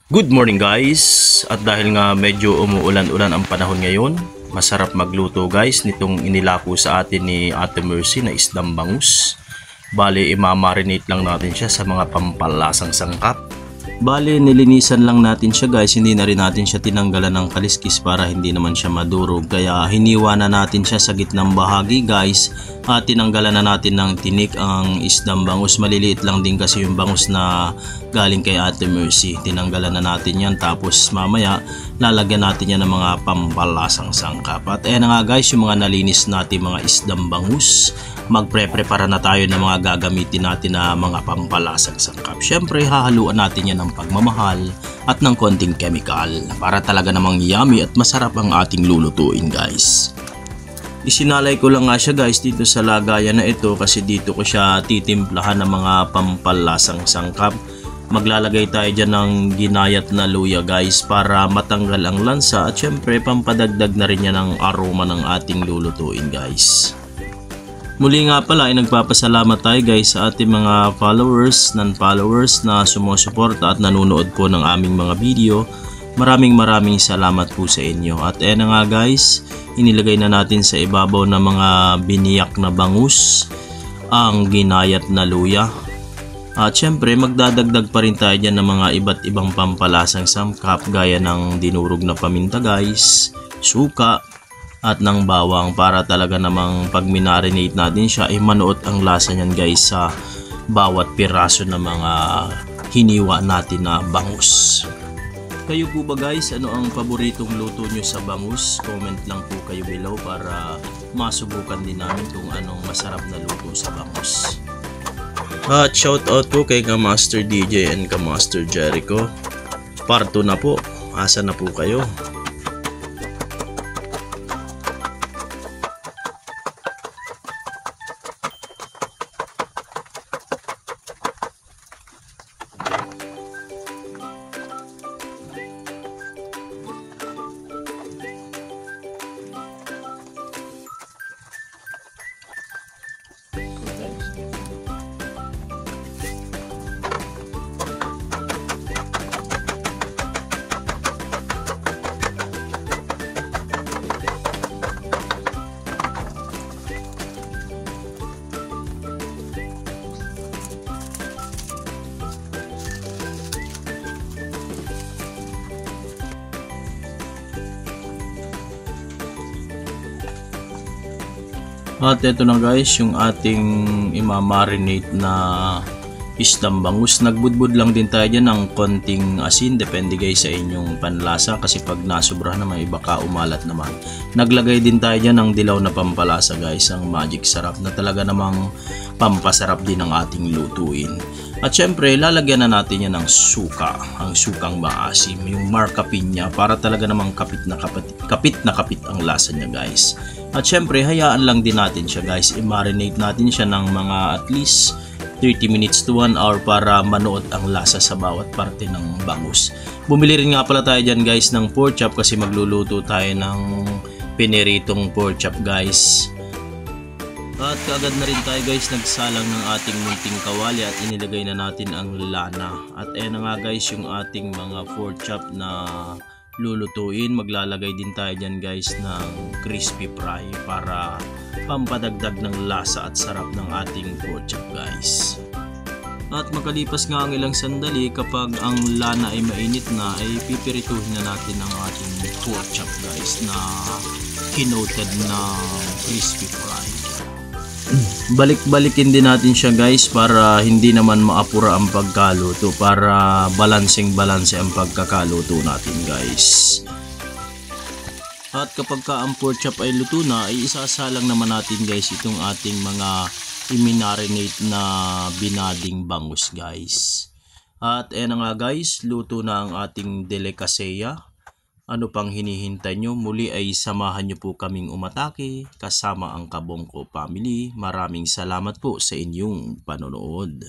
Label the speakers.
Speaker 1: Good morning guys, at dahil nga medyo umuulan-ulan ang panahon ngayon, masarap magluto guys nitong inilako sa atin ni Ate Mercy na isdang bangus. Bale, imamarinate lang natin siya sa mga pampalasang sangkap. Bale, nilinisan lang natin siya guys, hindi na rin natin siya tinanggalan ng kaliskis para hindi naman siya madurog. Kaya hiniwa na natin siya sa gitnang bahagi guys, at tinanggalan na natin ng tinik ang isdang bangus. Maliliit lang din kasi yung bangus na galing kay Ate Mercy. Tinanggalan na natin yan, tapos mamaya lalagyan natin yan ng mga pampalasang sangkap. At ayan na nga guys, yung mga nalinis natin mga isdang bangus. Magpre-prepara na tayo ng mga gagamitin natin na mga pampalasang sangkap. Syempre hahaluan natin yan ng pagmamahal at ng konting chemical para talaga namang yummy at masarap ang ating lulutuin guys. Isinalay ko lang nga siya guys dito sa lagayan na ito kasi dito ko siya titimplahan ng mga pampalasang sangkap. Maglalagay tayo dyan ng ginayat na luya guys para matanggal ang lansa at syempre pampadagdag na rin yan ng aroma ng ating lulutuin guys. Muli nga pala ay nagpapasalamat tayo guys sa ating mga followers, non-followers na sumusuporta at nanonood po ng aming mga video. Maraming salamat po sa inyo. At ayan na nga guys, inilagay na natin sa ibabaw ng mga biniyak na bangus ang ginayat na luya. At syempre magdadagdag pa rin tayo dyan ng mga iba't ibang pampalasang sangkap gaya ng dinurog na paminta guys, suka, at ng bawang para talaga namang pag minarinate natin siya ay manuot ang lasa niyan guys sa bawat piraso ng mga hiniwa natin na bangus. Kayo po ba guys, ano ang paboritong luto nyo sa bangus? Comment lang po kayo below para masubukan din namin kung anong masarap na luto sa bangus. At shoutout po kay Kamaster DJ and Kamaster Jericho. Part 2 na po, asa na po kayo? At ito na guys yung ating imamarinate na isdang bangus. Nagbudbud lang din tayo dyan ng konting asin, depende guys sa inyong panlasa kasi pag nasobrahan naman iba ka umalat naman. Naglagay din tayo dyan ng dilaw na pampalasa guys, ang magic sarap na talaga namang pampasarap din ang ating lutuin. At syempre lalagyan na natin yan ng suka, ang sukang maasim, yung marca piña para talaga namang kapit na kapit ang lasa niya guys. At syempre hayaan lang din natin siya guys, i-marinate natin siya ng mga at least 30 minutes to 1 hour para manuot ang lasa sa bawat parte ng bangus. Bumili rin nga pala tayo dyan guys ng pork chop kasi magluluto tayo ng piniritong pork chop guys. At kaagad na rin tayo guys nagsalang ng ating munting kawali at inilagay na natin ang lana. At ayan na nga guys yung ating mga pork chop na lulutuin. Maglalagay din tayo dyan guys ng crispy fry para pampadagdag ng lasa at sarap ng ating pork chop guys. At makalipas nga ang ilang sandali, kapag ang lana ay mainit na ay pipirituhin na natin ang ating pork chop guys na kinoted na crispy fry. Balik-balikin din natin siya guys para hindi naman maapura ang pagkaluto, para balanse ang pagkakaluto natin guys. At kapag ka ang pork chop ay luto na, ay isasalang naman natin guys itong ating mga i-marinate na binading bangus guys. At ayan na nga guys, luto na ang ating delicacia. Ano pang hinihintay nyo? Muli ay samahan nyo po kaming umatake kasama ang Kabongko family. Maraming salamat po sa inyong panonood.